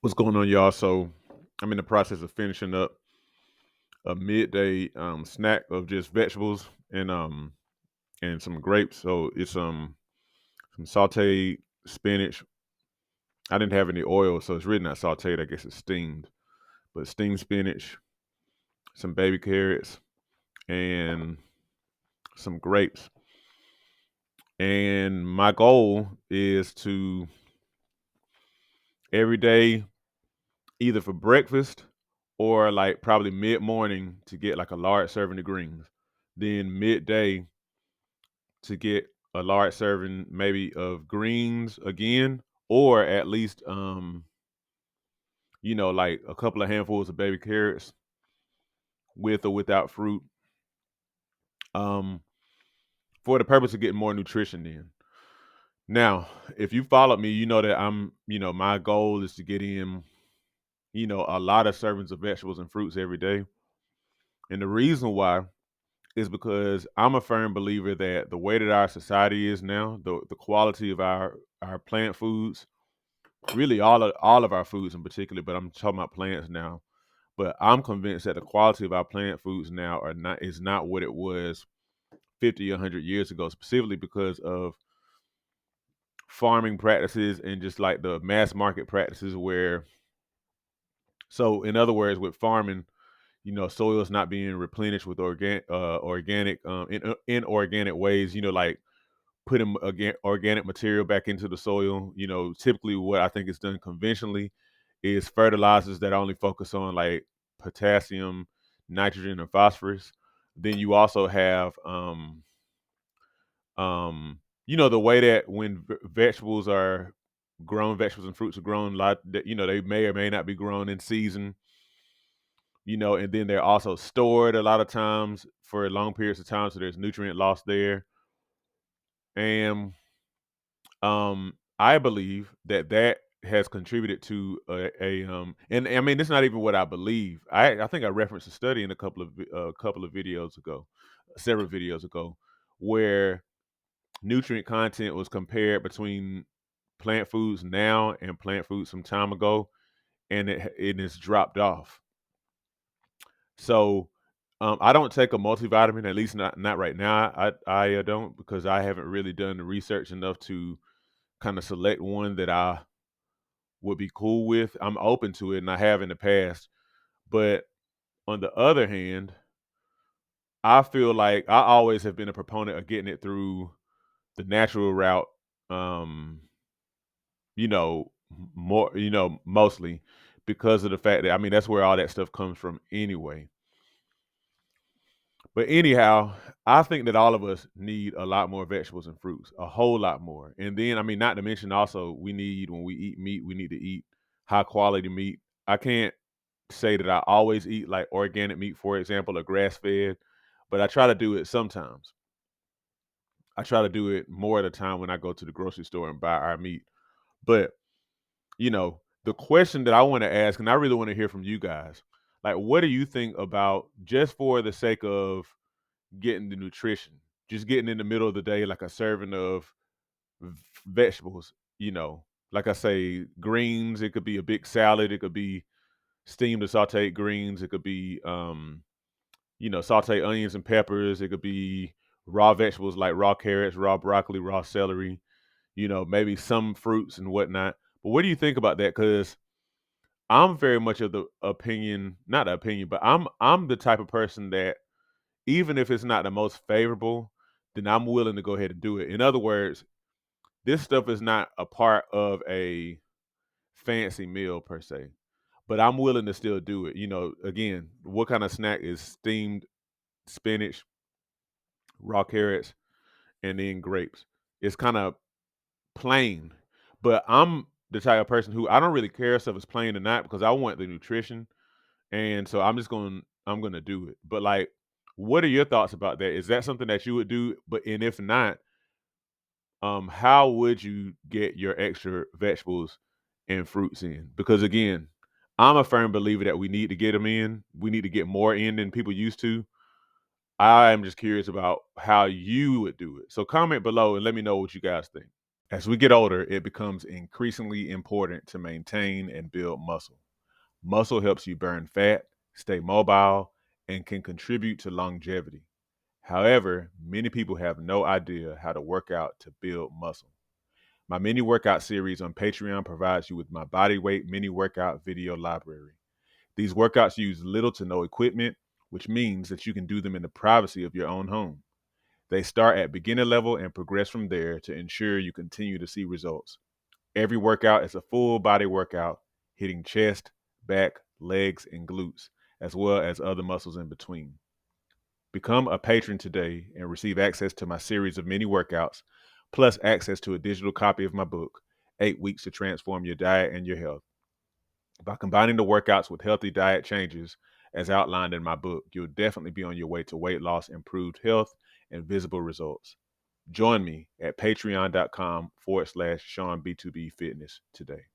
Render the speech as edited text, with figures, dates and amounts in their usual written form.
What's going on, y'all? So I'm in the process of finishing up a midday snack of just vegetables and some grapes. So it's some sauteed spinach. I didn't have any oil, so it's really not sauteed. I guess it's steamed, but steamed spinach, some baby carrots, and some grapes. And my goal is to every day, either for breakfast or like probably mid morning, to get like a large serving of greens. Then midday to get a large serving maybe of greens again, or at least like a couple of handfuls of baby carrots with or without fruit, um, for the purpose of getting more nutrition in. Now, if you followed me, you know that my goal is to get in, a lot of servings of vegetables and fruits every day. And the reason why is because I'm a firm believer that the way that our society is now, the quality of our plant foods, really all of our foods in particular, but I'm talking about plants now. But I'm convinced that the quality of our plant foods now is not what it was 50 or 100 years ago, specifically because of farming practices and just like the mass market practices where, so in other words, with farming, soil is not being replenished with organic inorganic ways, like putting organic material back into the soil. Typically what I think is done conventionally is fertilizers that only focus on like potassium, nitrogen, and phosphorus. Then you also have the way that when vegetables and fruits are grown, like that, they may or may not be grown in season. And then they're also stored a lot of times for long periods of time, so there's nutrient loss there. And I believe that has contributed to and I mean, it's not even what I believe. I think I referenced a study in a couple of videos ago, several videos ago, where nutrient content was compared between plant foods now and plant foods some time ago, and it has dropped off. So I don't take a multivitamin, at least not right now. I don't, because I haven't really done the research enough to kind of select one that I would be cool with. I'm open to it, and I have in the past. But on the other hand, I feel like I always have been a proponent of getting it through the natural route. Um, more, mostly because of the fact that, I mean, that's where all that stuff comes from anyway. But anyhow, I think that all of us need a lot more vegetables and fruits, a whole lot more. And then, I mean, not to mention also, we need, when we eat meat, we need to eat high quality meat. I can't say that I always eat like organic meat, for example, or grass fed, but I try to do it sometimes. I try to do it more at a time when I go to the grocery store and buy our meat. But, the question that I want to ask, and I really want to hear from you guys, like, what do you think about, just for the sake of getting the nutrition, just getting in the middle of the day, like a serving of vegetables, like I say, greens, it could be a big salad, it could be steamed or sauteed greens, it could be, sauteed onions and peppers, it could be raw vegetables like raw carrots, raw broccoli, raw celery, maybe some fruits and whatnot. But what do you think about that? Because I'm very much of the opinion, not the opinion, but I'm the type of person that, even if it's not the most favorable, then I'm willing to go ahead and do it. In other words, this stuff is not a part of a fancy meal per se, but I'm willing to still do it. Again, what kind of snack is steamed spinach, raw carrots, and then grapes? It's kind of plain, but I'm the type of person who, I don't really care if it's plain or not, because I want the nutrition, and so I'm gonna do it. But like, what are your thoughts about that? Is that something that you would do? But and if not, how would you get your extra vegetables and fruits in? Because again, I'm a firm believer that we need to get them in. We need to get more in than people used to. I am just curious about how you would do it. So comment below and let me know what you guys think. As we get older, it becomes increasingly important to maintain and build muscle. Muscle helps you burn fat, stay mobile, and can contribute to longevity. However, many people have no idea how to work out to build muscle. My mini workout series on Patreon provides you with my body weight mini workout video library. These workouts use little to no equipment, which means that you can do them in the privacy of your own home. They start at beginner level and progress from there to ensure you continue to see results. Every workout is a full body workout, hitting chest, back, legs, and glutes, as well as other muscles in between. Become a patron today and receive access to my series of mini workouts, plus access to a digital copy of my book, 8 Weeks to Transform Your Diet and Your Health. By combining the workouts with healthy diet changes, as outlined in my book, you'll definitely be on your way to weight loss, improved health, and visible results. Join me at patreon.com/SeanB2B Fitness today.